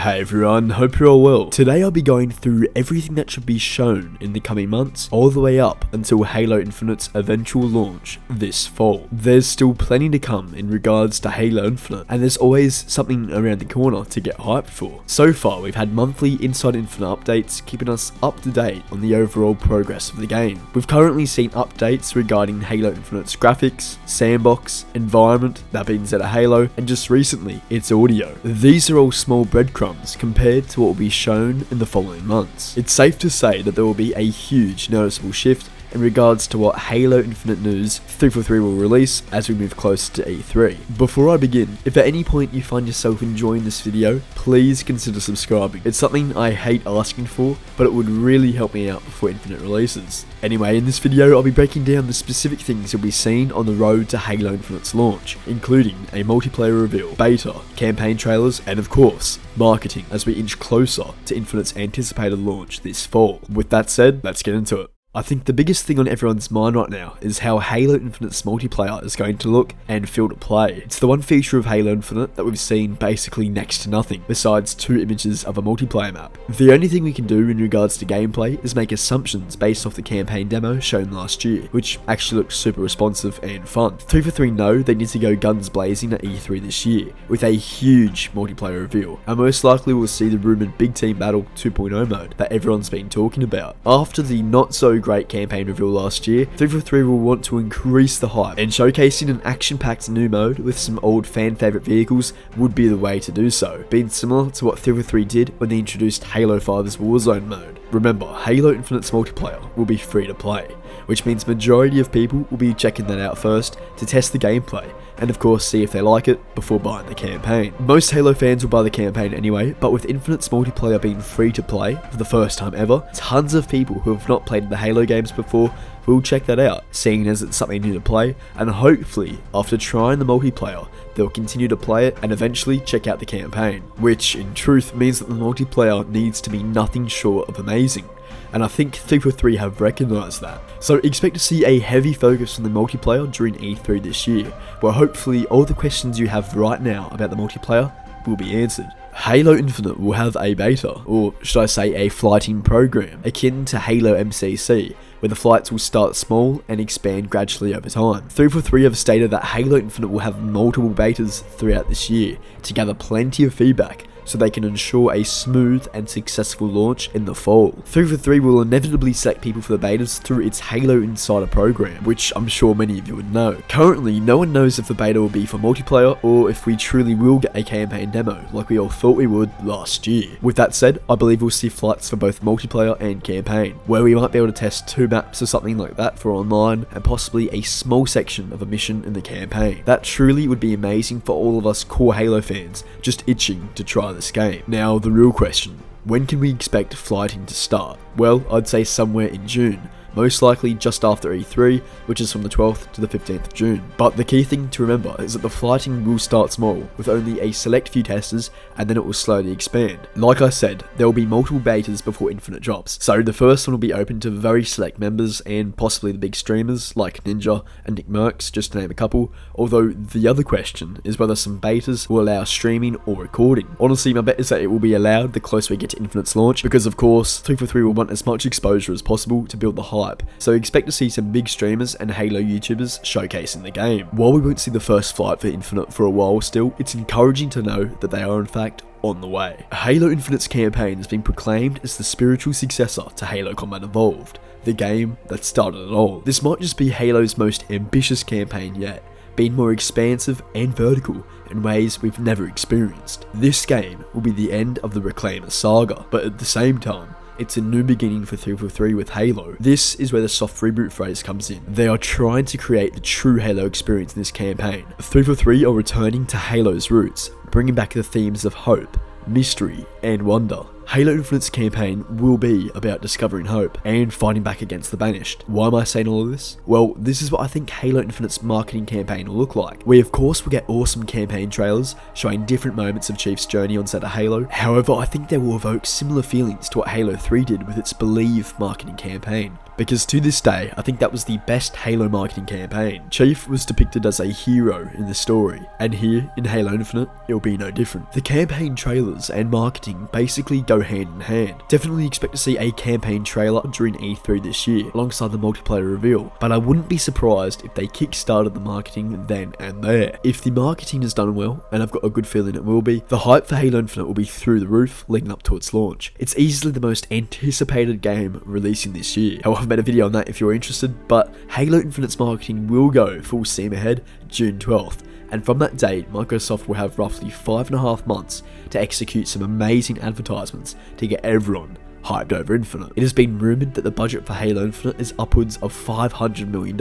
Hey everyone, hope you're all well. Today I'll be going through everything that should be shown in the coming months, all the way up until Halo Infinite's eventual launch this fall. There's still plenty to come in regards to Halo Infinite, and there's always something around the corner to get hyped for. So far, we've had monthly Inside Infinite updates, keeping us up to date on the overall progress of the game. We've currently seen updates regarding Halo Infinite's graphics, sandbox, environment, that being Zeta Halo, and just recently, its audio. These are all small breadcrumbs compared to what will be shown in the following months. It's safe to say that there will be a huge noticeable shift in regards to what Halo Infinite news 343 will release as we move closer to E3. Before I begin, if at any point you find yourself enjoying this video, please consider subscribing. It's something I hate asking for, but it would really help me out before Infinite releases. Anyway, in this video I'll be breaking down the specific things you'll be seeing on the road to Halo Infinite's launch, including a multiplayer reveal, beta, campaign trailers, and of course, marketing as we inch closer to Infinite's anticipated launch this fall. With that said, let's get into it. I think the biggest thing on everyone's mind right now is how Halo Infinite's multiplayer is going to look and feel to play. It's the one feature of Halo Infinite that we've seen basically next to nothing, besides 2 images of a multiplayer map. The only thing we can do in regards to gameplay is make assumptions based off the campaign demo shown last year, which actually looked super responsive and fun. 343 know they need to go guns blazing at E3 this year, with a huge multiplayer reveal, and most likely we'll see the rumoured Big Team Battle 2.0 mode that everyone's been talking about. After the not so great campaign reveal last year, 343 will want to increase the hype, and showcasing an action-packed new mode with some old fan-favourite vehicles would be the way to do so, being similar to what 343 did when they introduced Halo 5's Warzone mode. Remember, Halo Infinite's multiplayer will be free to play, which means majority of people will be checking that out first to test the gameplay, and of course see if they like it before buying the campaign. Most Halo fans will buy the campaign anyway, but with Infinite's multiplayer being free to play for the first time ever, tons of people who have not played the Halo games before will check that out, seeing as it's something new to play, and hopefully after trying the multiplayer, they'll continue to play it and eventually check out the campaign, which in truth means that the multiplayer needs to be nothing short of amazing. And I think 343 have recognised that. So expect to see a heavy focus on the multiplayer during E3 this year, where hopefully all the questions you have right now about the multiplayer will be answered. Halo Infinite will have a beta, or should I say a flighting program, akin to Halo MCC, where the flights will start small and expand gradually over time. 343 have stated that Halo Infinite will have multiple betas throughout this year to gather plenty of feedback, so they can ensure a smooth and successful launch in the fall. 343 will inevitably select people for the betas through its Halo Insider program, which I'm sure many of you would know. Currently, no one knows if the beta will be for multiplayer or if we truly will get a campaign demo like we all thought we would last year. With that said, I believe we'll see flights for both multiplayer and campaign, where we might be able to test 2 maps or something like that for online and possibly a small section of a mission in the campaign. That truly would be amazing for all of us core Halo fans just itching to try this game. Now, the real question, when can we expect flighting to start? Well, I'd say somewhere in June, most likely just after E3, which is from the 12th to the 15th of June. But the key thing to remember is that the flighting will start small, with only a select few testers, and then it will slowly expand. Like I said, there will be multiple betas before Infinite drops, so the first one will be open to very select members and possibly the big streamers like Ninja and Nick Merckx, just to name a couple, although the other question is whether some betas will allow streaming or recording. Honestly, my bet is that it will be allowed the closer we get to Infinite's launch, because of course, 343 will want as much exposure as possible to build the hype. So expect to see some big streamers and Halo YouTubers showcasing the game. While we won't see the first flight for Infinite for a while still, it's encouraging to know that they are in fact on the way. Halo Infinite's campaign has been proclaimed as the spiritual successor to Halo Combat Evolved, the game that started it all. This might just be Halo's most ambitious campaign yet, being more expansive and vertical in ways we've never experienced. This game will be the end of the Reclaimer saga, but at the same time, it's a new beginning for 343 with Halo. This is where the soft reboot phrase comes in. They are trying to create the true Halo experience in this campaign. 343 are returning to Halo's roots, bringing back the themes of hope, mystery, and wonder, Halo Infinite's campaign will be about discovering hope and fighting back against the banished. Why am I saying all of this? Well, this is what I think Halo Infinite's marketing campaign will look like. We of course will get awesome campaign trailers showing different moments of Chief's journey on set of Halo. However, I think they will evoke similar feelings to what Halo 3 did with its Believe marketing campaign. Because to this day, I think that was the best Halo marketing campaign. Chief was depicted as a hero in the story, and here in Halo Infinite, it'll be no different. The campaign trailers and marketing basically go hand in hand. Definitely expect to see a campaign trailer during E3 this year, alongside the multiplayer reveal, but I wouldn't be surprised if they kickstarted the marketing then and there. If the marketing is done well, and I've got a good feeling it will be, the hype for Halo Infinite will be through the roof leading up to its launch. It's easily the most anticipated game releasing this year. However, I've made a video on that if you're interested, but Halo Infinite's marketing will go full steam ahead June 12th, and from that date Microsoft will have roughly 5.5 months to execute some amazing advertisements to get everyone hyped over Infinite. It has been rumoured that the budget for Halo Infinite is upwards of $500 million,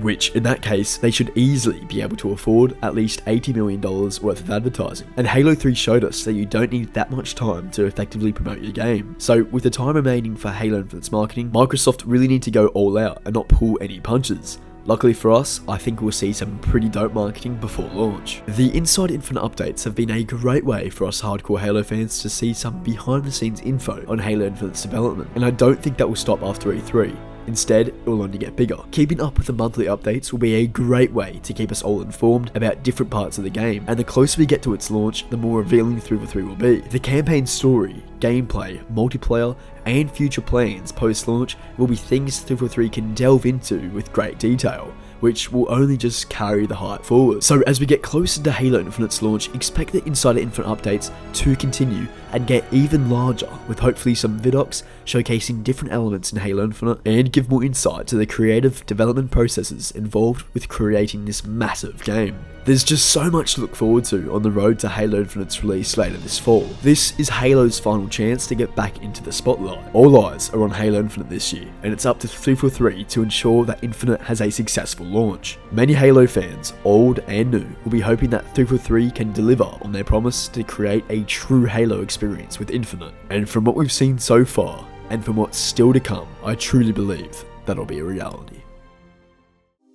which in that case they should easily be able to afford at least $80 million worth of advertising. And Halo 3 showed us that you don't need that much time to effectively promote your game. So with the time remaining for Halo Infinite's marketing, Microsoft really need to go all out and not pull any punches. Luckily for us, I think we'll see some pretty dope marketing before launch. The Inside Infinite updates have been a great way for us hardcore Halo fans to see some behind the scenes info on Halo Infinite's development, and I don't think that will stop after E3. Instead, it will only get bigger. Keeping up with the monthly updates will be a great way to keep us all informed about different parts of the game, and the closer we get to its launch, the more revealing 343 will be. The campaign story, gameplay, multiplayer, and future plans post-launch will be things 343 can delve into with great detail, which will only just carry the hype forward. So as we get closer to Halo Infinite's launch, expect the Insider Infinite updates to continue and get even larger, with hopefully some vidocs showcasing different elements in Halo Infinite and give more insight to the creative development processes involved with creating this massive game. There's just so much to look forward to on the road to Halo Infinite's release later this fall. This is Halo's final chance to get back into the spotlight. All eyes are on Halo Infinite this year, and it's up to 343 to ensure that Infinite has a successful launch. Many Halo fans, old and new, will be hoping that 343 can deliver on their promise to create a true Halo experience with Infinite. And from what we've seen so far, and from what's still to come, I truly believe that'll be a reality.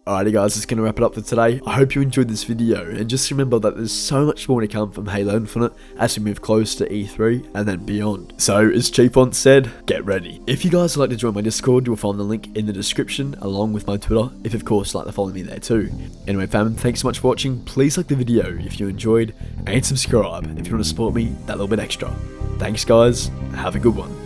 Alrighty guys, that's going to wrap it up for today. I hope you enjoyed this video, and just remember that there's so much more to come from Halo Infinite as we move close to E3 and then beyond. So as Chief once said, get ready. If you guys would like to join my Discord, you'll find the link in the description along with my Twitter, if of course you'd like to follow me there too. Anyway fam, thanks so much for watching. Please like the video if you enjoyed, and subscribe if you want to support me that little bit extra. Thanks guys, have a good one.